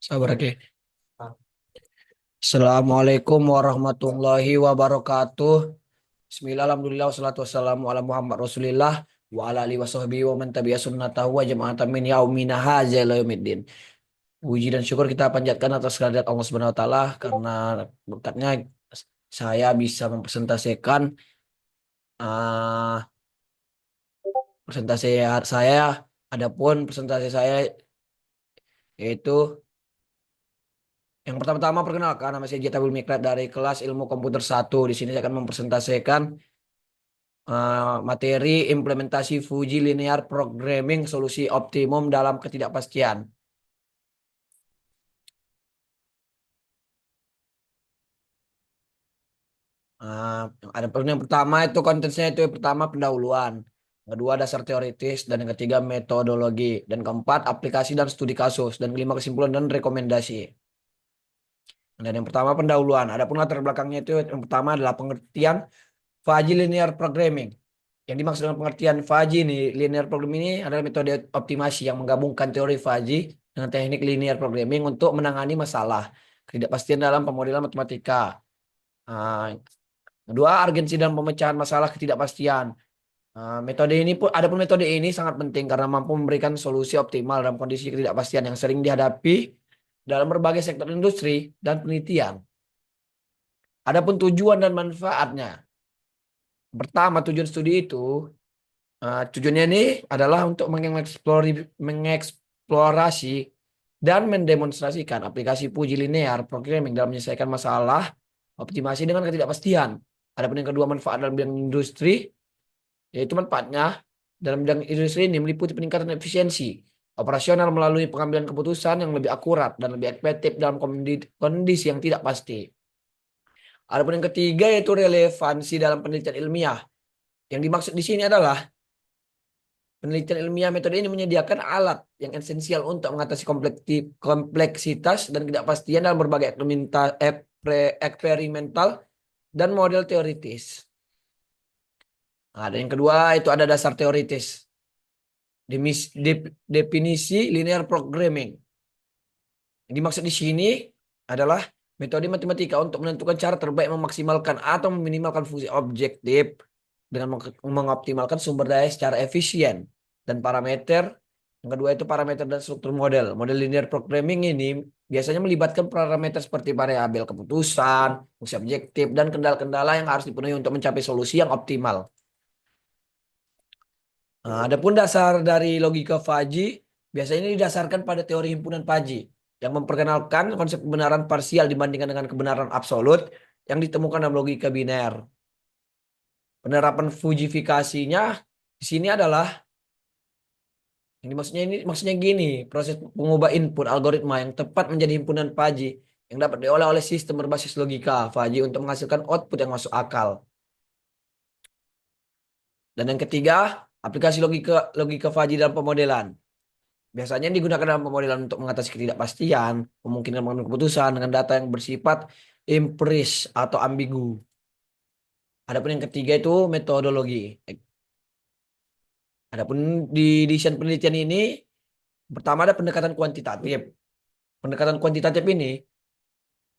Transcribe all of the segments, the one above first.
Sabar oke. Assalamualaikum warahmatullahi wabarakatuh. Bismillah, alhamdulillah, wassalatu wassalamu ala Muhammad Rasulillah wa ala alihi wasahbihi wa man tabi'a sunnatahu wa jama'atan min yaumina hadza ila yaumiddin. Puji dan syukur kita panjatkan atas kehadirat Allah Subhanahu wa taala karena berkatnya saya bisa mempresentasikan uh, presentasi saya. Adapun presentasi saya yaitu yang pertama-tama perkenalkan, nama saya Jetabul Miklat dari kelas Ilmu Komputer 1. Di sini saya akan mempresentasikan materi implementasi Fuji Linear Programming solusi optimum dalam ketidakpastian. Uh, yang pertama itu kontennya itu yang pertama pendahuluan, yang kedua dasar teoritis, dan yang ketiga metodologi, dan keempat aplikasi dan studi kasus, dan kelima kesimpulan dan rekomendasi. Dan yang pertama pendahuluan. Adapun latar belakangnya itu yang pertama adalah pengertian Fuzzy Linear Programming. Yang dimaksud dengan pengertian fuzzy ini, linear programming ini adalah metode optimasi yang menggabungkan teori fuzzy dengan teknik linear programming untuk menangani masalah ketidakpastian dalam pemodelan matematika. Nah, kedua, urgensi dan pemecahan masalah ketidakpastian. Metode ini pun, adapun metode ini sangat penting karena mampu memberikan solusi optimal dalam kondisi ketidakpastian yang sering dihadapi dalam berbagai sektor industri dan penelitian. Adapun tujuan dan manfaatnya. Pertama, tujuan studi itu tujuannya ini adalah untuk mengeksplorasi dan mendemonstrasikan aplikasi Fuji Linear Programming dalam menyelesaikan masalah optimasi dengan ketidakpastian. Adapun yang kedua, manfaat dalam bidang industri, yaitu manfaatnya dalam bidang industri ini meliputi peningkatan efisiensi operasional melalui pengambilan keputusan yang lebih akurat dan lebih efektif dalam kondisi yang tidak pasti. Adapun yang ketiga yaitu relevansi dalam penelitian ilmiah. Yang dimaksud di sini adalah penelitian ilmiah metode ini menyediakan alat yang esensial untuk mengatasi kompleksitas dan ketidakpastian dalam berbagai eksperimental dan model teoritis. Nah, dan yang kedua itu ada dasar teoritis. Definisi linear programming. Yang dimaksud di sini adalah metode matematika untuk menentukan cara terbaik memaksimalkan atau meminimalkan fungsi objektif dengan mengoptimalkan sumber daya secara efisien. Dan parameter, yang kedua itu parameter dan struktur model. Model linear programming ini biasanya melibatkan parameter seperti variabel keputusan, fungsi objektif, dan kendala-kendala yang harus dipenuhi untuk mencapai solusi yang optimal. Nah, adapun dasar dari logika Fuzzy biasanya ini didasarkan pada teori himpunan Fuzzy yang memperkenalkan konsep kebenaran parsial dibandingkan dengan kebenaran absolut yang ditemukan dalam logika biner. Penerapan fujifikasinya di sini adalah ini maksudnya gini, proses pengubah input algoritma yang tepat menjadi himpunan Fuzzy yang dapat diolah oleh sistem berbasis logika Fuzzy untuk menghasilkan output yang masuk akal. Dan yang ketiga, aplikasi logika Fuzzy dalam pemodelan. Biasanya digunakan dalam pemodelan untuk mengatasi ketidakpastian, memungkinkan mengambil keputusan dengan data yang bersifat empiris atau ambigu. Adapun yang ketiga itu metodologi. Adapun di desain penelitian ini, pertama ada pendekatan kuantitatif. Pendekatan kuantitatif ini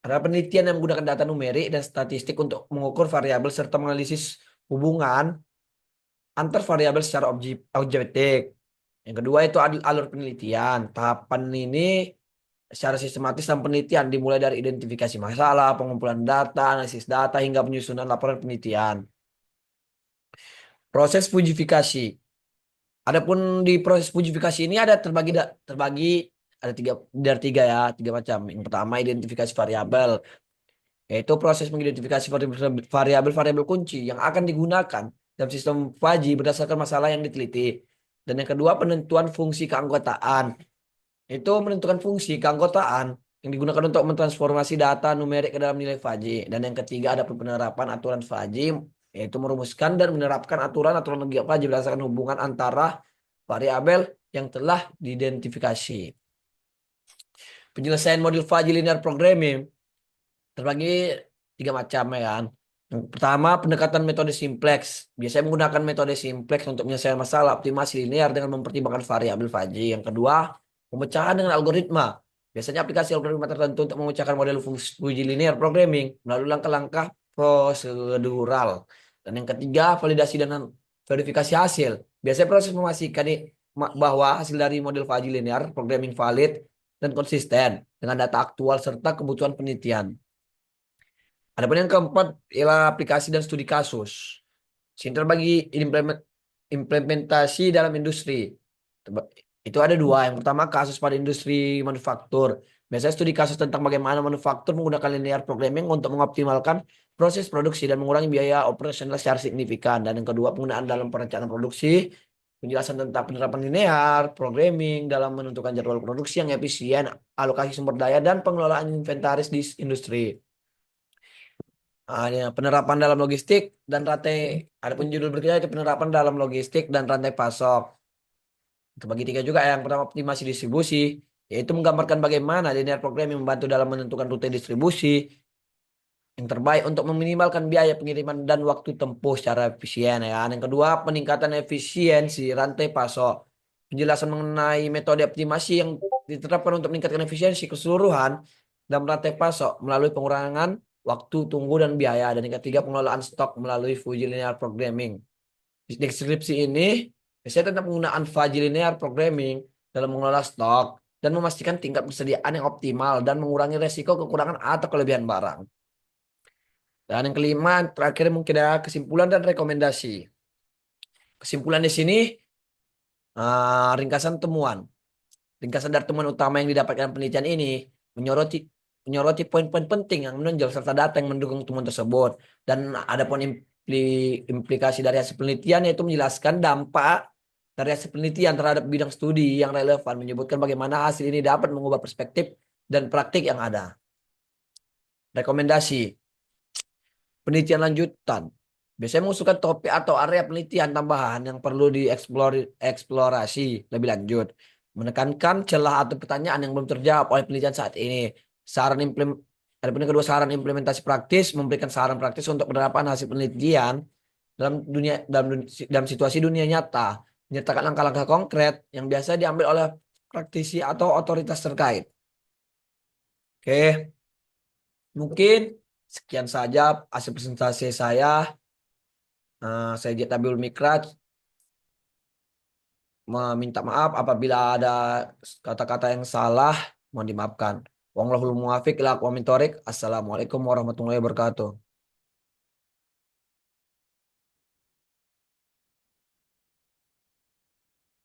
adalah penelitian yang menggunakan data numerik dan statistik untuk mengukur variabel serta menganalisis hubungan antar variabel secara objektif. Yang kedua itu alur penelitian. Tahapan ini secara sistematis dalam penelitian dimulai dari identifikasi masalah, pengumpulan data, analisis data, hingga penyusunan laporan penelitian. Proses fujifikasi. Adapun di proses fujifikasi ini ada terbagi ada tiga ya, tiga macam. Yang pertama identifikasi variabel, yaitu proses mengidentifikasi variabel-variabel kunci yang akan digunakan dalam sistem Fuzzy berdasarkan masalah yang diteliti. Dan yang kedua penentuan fungsi keanggotaan, itu menentukan fungsi keanggotaan yang digunakan untuk mentransformasi data numerik ke dalam nilai Fuzzy. Dan yang ketiga ada penerapan aturan Fuzzy, yaitu merumuskan dan menerapkan aturan-aturan logika Fuzzy berdasarkan hubungan antara variabel yang telah diidentifikasi. Penyelesaian model Fuzzy linear programming terbagi tiga macam ya kan. Yang pertama pendekatan metode simplex. Biasanya menggunakan metode simplex untuk menyelesaikan masalah optimasi linear dengan mempertimbangkan variabel Fuzzy. Yang kedua pemecahan dengan algoritma. Biasanya aplikasi algoritma tertentu untuk memecahkan model uji linear programming melalui langkah-langkah prosedural. Dan yang ketiga, validasi dan verifikasi hasil. Biasanya proses memastikan bahwa hasil dari model uji linear programming valid dan konsisten dengan data aktual serta kebutuhan penelitian. Adapun yang keempat ialah aplikasi dan studi kasus. Sinter bagi implementasi dalam industri. Itu ada dua. Yang pertama kasus pada industri manufaktur. Biasanya studi kasus tentang bagaimana manufaktur menggunakan linear programming untuk mengoptimalkan proses produksi dan mengurangi biaya operasional secara signifikan. Dan yang kedua penggunaan dalam perencanaan produksi. Penjelasan tentang penerapan linear programming dalam menentukan jadwal produksi yang efisien, alokasi sumber daya, dan pengelolaan inventaris di industri. Hanya penerapan dalam logistik dan rantai. Adapun judul berikutnya itu penerapan dalam logistik dan rantai pasok. Terbagi tiga juga. Yang pertama optimasi distribusi, yaitu menggambarkan bagaimana linear programming membantu dalam menentukan rute distribusi yang terbaik untuk meminimalkan biaya pengiriman dan waktu tempuh secara efisien ya. Yang kedua, peningkatan efisiensi rantai pasok. Penjelasan mengenai metode optimasi yang diterapkan untuk meningkatkan efisiensi keseluruhan dalam rantai pasok melalui pengurangan waktu tunggu dan biaya. Dan yang ketiga, pengelolaan stok melalui Fuji Linear Programming. Di deskripsi ini, biasanya tentang penggunaan Fuji Linear Programming dalam mengelola stok dan memastikan tingkat persediaan yang optimal dan mengurangi resiko kekurangan atau kelebihan barang. Dan yang kelima, terakhir mungkin ada kesimpulan dan rekomendasi. Kesimpulan di sini, ringkasan temuan. Ringkasan dari temuan utama yang didapatkan penelitian ini menyoroti menyoroti poin-poin penting yang menonjol serta data yang mendukung temuan tersebut. Dan ada pun implikasi dari hasil penelitian yaitu menjelaskan dampak dari hasil penelitian terhadap bidang studi yang relevan, menyebutkan bagaimana hasil ini dapat mengubah perspektif dan praktik yang ada. Rekomendasi. Penelitian lanjutan. Biasanya mengusulkan topik atau area penelitian tambahan yang perlu dieksplorasi lebih lanjut. Menekankan celah atau pertanyaan yang belum terjawab oleh penelitian saat ini. Saran Adapun kedua, saran implementasi praktis, memberikan saran praktis untuk penerapan hasil penelitian dalam situasi dunia nyata. Menyertakan langkah-langkah konkret yang biasa diambil oleh praktisi atau otoritas terkait. Oke, mungkin sekian saja hasil presentasi saya. Saya Jetabiul Mikraj meminta maaf apabila ada kata-kata yang salah, mohon dimaafkan. Wallahul muwaffiq ila aqwamit thoriq. Assalamualaikum warahmatullahi wabarakatuh.